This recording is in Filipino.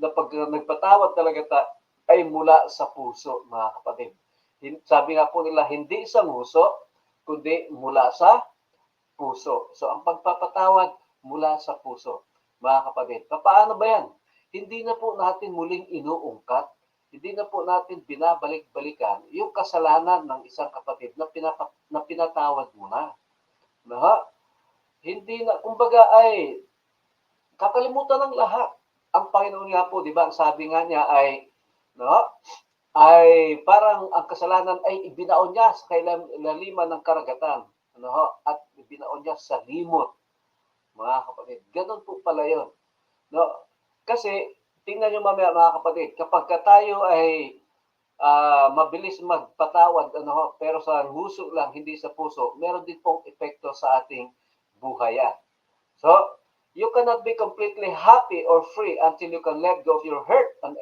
na pag nagpatawad talaga ay mula sa puso, mga kapatid. Sabi nga po nila, hindi sa nguso, kundi mula sa puso. So, ang pagpapatawad mula sa puso, mga kapatid. Paano ba yan? Hindi na po natin muling inuungkat, hindi na po natin binabalik-balikan yung kasalanan ng isang kapatid na pinatawad mo na. No? Hindi na, kumbaga ay kakalimutan ng lahat. Ang Panginoon nga po, di ba, ang sabi nga niya ay, no, ay parang ang kasalanan ay ibinaon niya sa kailaliman ng karagatan. Ano, at ibinaon niya sa limot, mga kapatid. Ganun po pala yun. No? Kasi, tingnan nyo mamaya mga kapatid, kapag tayo ay mabilis magpatawad, ano, pero sa huso lang, hindi sa puso, meron din pong epekto sa ating buhayan. So, you cannot be completely happy or free until you can let go of your hurt and